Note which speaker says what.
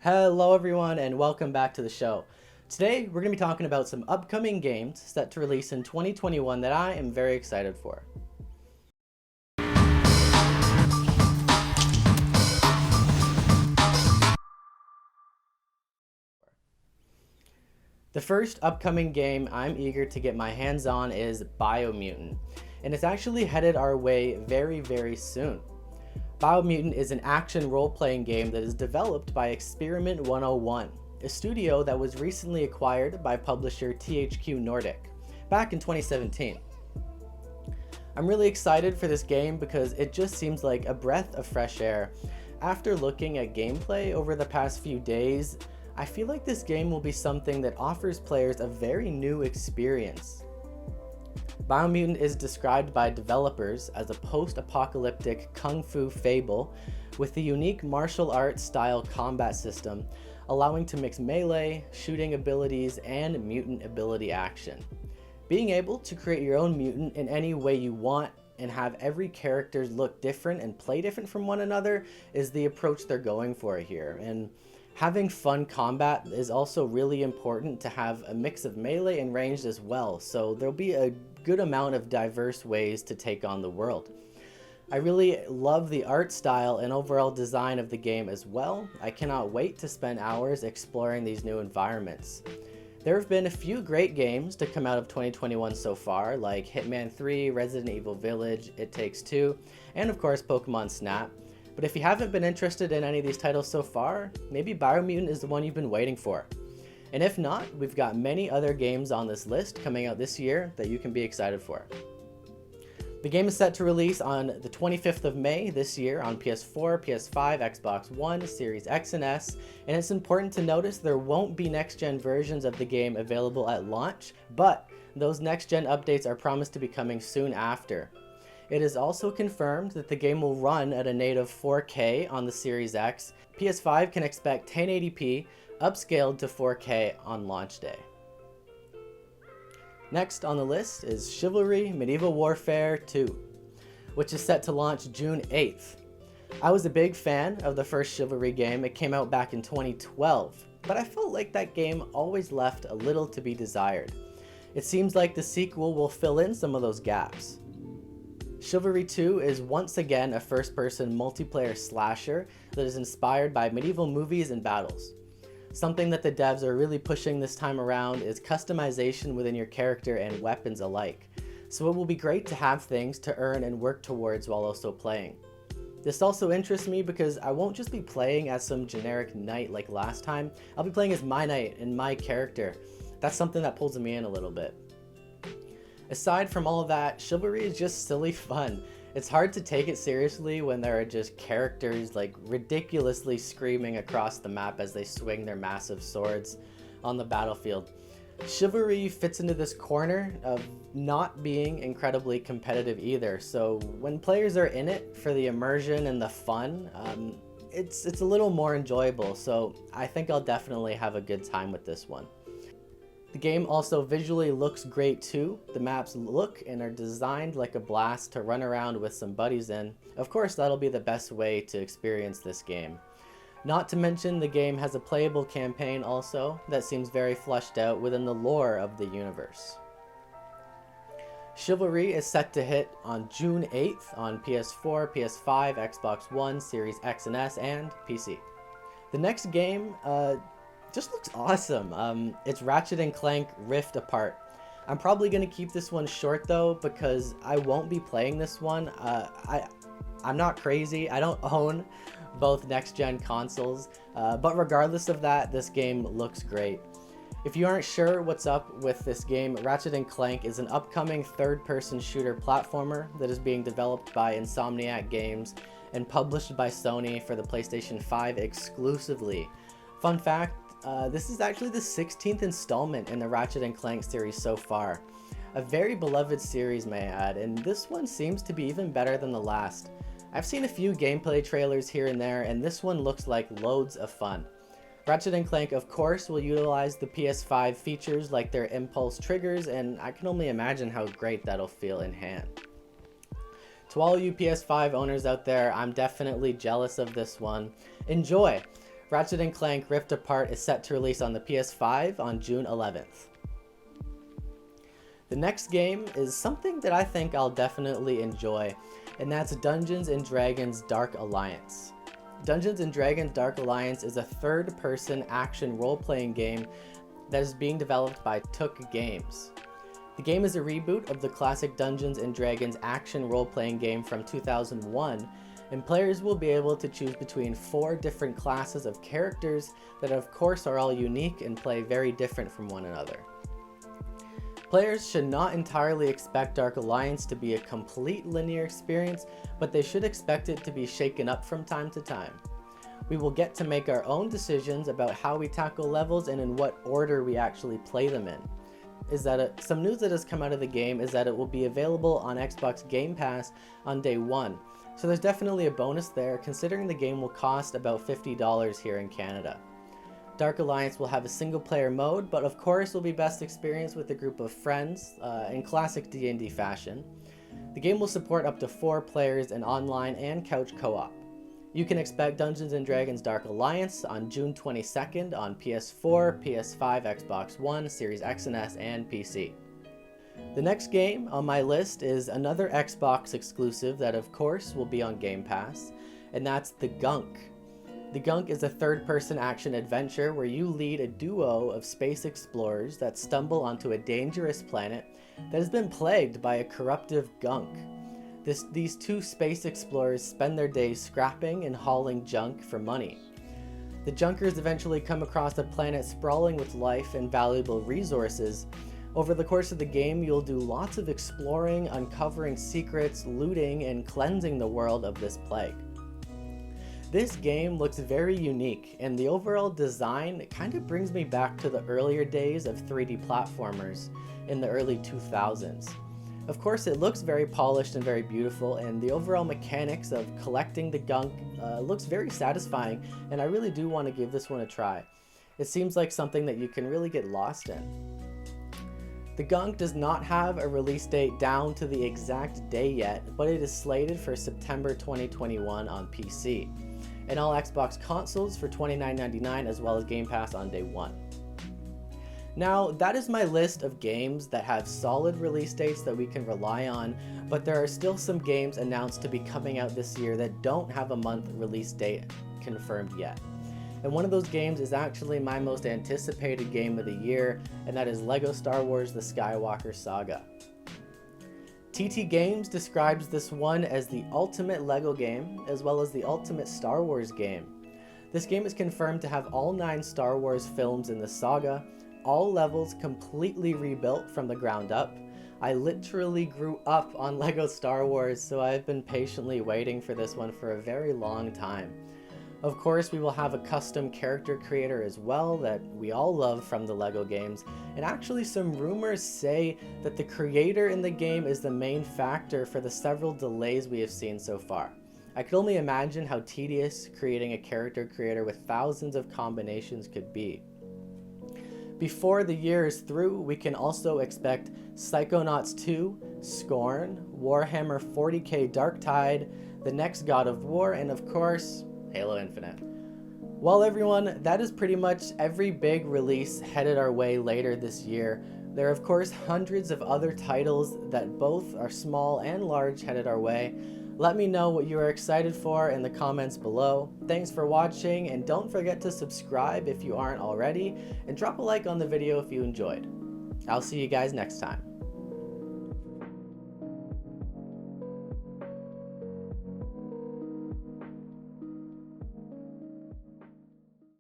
Speaker 1: Hello everyone and welcome back to the show. Today we're going to be talking about some upcoming games set to release in 2021 that I am very excited for. The first upcoming game I'm eager to get my hands on is Biomutant, and it's actually headed our way very soon. Biomutant is an action role-playing game that is developed by Experiment 101, a studio that was recently acquired by publisher THQ Nordic back in 2017. I'm really excited for this game because it just seems like a breath of fresh air. After looking at gameplay over the past few days, I feel like this game will be something that offers players a very new experience. Biomutant is described by developers as a post-apocalyptic kung fu fable with a unique martial arts style combat system, allowing to mix melee, shooting abilities, and mutant ability action. Being able to create your own mutant in any way you want and have every character look different and play different from one another is the approach they're going for here. And having fun combat is also really important to have a mix of melee and ranged as well, so there'll be a good amount of diverse ways to take on the world. I really love the art style and overall design of the game as well. I cannot wait to spend hours exploring these new environments. There have been a few great games to come out of 2021 so far, like Hitman 3, Resident Evil Village, It Takes Two, and of course Pokemon Snap. But if you haven't been interested in any of these titles so far, maybe Biomutant is the one you've been waiting for. And if not, we've got many other games on this list coming out this year that you can be excited for. The game is set to release on the 25th of May this year on PS4, PS5, Xbox One, Series X and S, and it's important to notice there won't be next-gen versions of the game available at launch, but those next-gen updates are promised to be coming soon after. It is also confirmed that the game will run at a native 4K on the Series X. PS5 can expect 1080p, upscaled to 4K on launch day. Next on the list is Chivalry Medieval Warfare 2, which is set to launch June 8th. I was a big fan of the first Chivalry game. It came out back in 2012, but I felt like that game always left a little to be desired. It seems like the sequel will fill in some of those gaps. Chivalry 2 is once again a first-person multiplayer slasher that is inspired by medieval movies and battles. Something that the devs are really pushing this time around is customization within your character and weapons alike, so it will be great to have things to earn and work towards while also playing. This also interests me because I won't just be playing as some generic knight like last time, I'll be playing as my knight and my character. That's something that pulls me in a little bit. Aside from all of that, Chivalry is just silly fun. It's hard to take it seriously when there are just characters like ridiculously screaming across the map as they swing their massive swords on the battlefield. Chivalry fits into this corner of not being incredibly competitive either, so when players are in it for the immersion and the fun, it's a little more enjoyable, so I think I'll definitely have a good time with this one. The game also visually looks great too. The maps look and are designed like a blast to run around with some buddies in. Of course, that'll be the best way to experience this game. Not to mention the game has a playable campaign also that seems very fleshed out within the lore of the universe. Chivalry is set to hit on June 8th on PS4, PS5, Xbox One, Series X and S, and PC. The next game, just looks awesome. It's Ratchet & Clank Rift Apart. I'm probably going to keep this one short though because I won't be playing this one. I'm not crazy. I don't own both next-gen consoles, but regardless of that, this game looks great. If you aren't sure what's up with this game, Ratchet & Clank is an upcoming third-person shooter platformer that is being developed by Insomniac Games and published by Sony for the PlayStation 5 exclusively. Fun fact, this is actually the 16th installment in the Ratchet & Clank series so far. A very beloved series, may I add, and this one seems to be even better than the last. I've seen a few gameplay trailers here and there, and this one looks like loads of fun. Ratchet & Clank, of course, will utilize the PS5 features like their impulse triggers, and I can only imagine how great that'll feel in hand. To all you PS5 owners out there, I'm definitely jealous of this one. Enjoy! Ratchet & Clank Rift Apart is set to release on the PS5 on June 11th. The next game is something that I think I'll definitely enjoy, and that's Dungeons & Dragons Dark Alliance. Dungeons & Dragons Dark Alliance is a third-person action role-playing game that is being developed by Took Games. The game is a reboot of the classic Dungeons & Dragons action role-playing game from 2001, and players will be able to choose between 4 different classes of characters that of course are all unique and play very different from one another. Players should not entirely expect Dark Alliance to be a complete linear experience, but they should expect it to be shaken up from time to time. We will get to make our own decisions about how we tackle levels and in what order we actually play them in. Some news that has come out of the game is that it will be available on Xbox Game Pass on day 1, so there's definitely a bonus there considering the game will cost about $50 here in Canada. Dark Alliance will have a single player mode, but of course will be best experienced with a group of friends in classic D&D fashion. The game will support up to 4 players in online and couch co-op. You can expect Dungeons & Dragons Dark Alliance on June 22nd on PS4, PS5, Xbox One, Series X and S, and PC. The next game on my list is another Xbox exclusive that of course will be on Game Pass, and that's The Gunk. The Gunk is a third-person action adventure where you lead a duo of space explorers that stumble onto a dangerous planet that has been plagued by a corruptive gunk. These 2 space explorers spend their days scrapping and hauling junk for money. The junkers eventually come across a planet sprawling with life and valuable resources. Over the course of the game, you'll do lots of exploring, uncovering secrets, looting, and cleansing the world of this plague. This game looks very unique, and the overall design kind of brings me back to the earlier days of 3D platformers in the early 2000s. Of course, it looks very polished and very beautiful, and the overall mechanics of collecting the gunk looks very satisfying, and I really do want to give this one a try. It seems like something that you can really get lost in. The Gunk does not have a release date down to the exact day yet, but it is slated for September 2021 on PC, and all Xbox consoles for $29.99 as well as Game Pass on day 1. Now, that is my list of games that have solid release dates that we can rely on, but there are still some games announced to be coming out this year that don't have a month release date confirmed yet. And one of those games is actually my most anticipated game of the year, and that is LEGO Star Wars The Skywalker Saga. TT Games describes this one as the ultimate LEGO game, as well as the ultimate Star Wars game. This game is confirmed to have all 9 Star Wars films in the saga, all levels completely rebuilt from the ground up. I literally grew up on LEGO Star Wars, so I've been patiently waiting for this one for a very long time. Of course, we will have a custom character creator as well that we all love from the LEGO games, and actually some rumors say that the creator in the game is the main factor for the several delays we have seen so far. I could only imagine how tedious creating a character creator with thousands of combinations could be. Before the year is through, we can also expect Psychonauts 2, Scorn, Warhammer 40k Darktide, the next God of War, and of course, Halo Infinite. Well everyone, that is pretty much every big release headed our way later this year. There are of course hundreds of other titles that both are small and large headed our way. Let me know what you are excited for in the comments below. Thanks for watching, and don't forget to subscribe if you aren't already, and drop a like on the video if you enjoyed. I'll see you guys next time.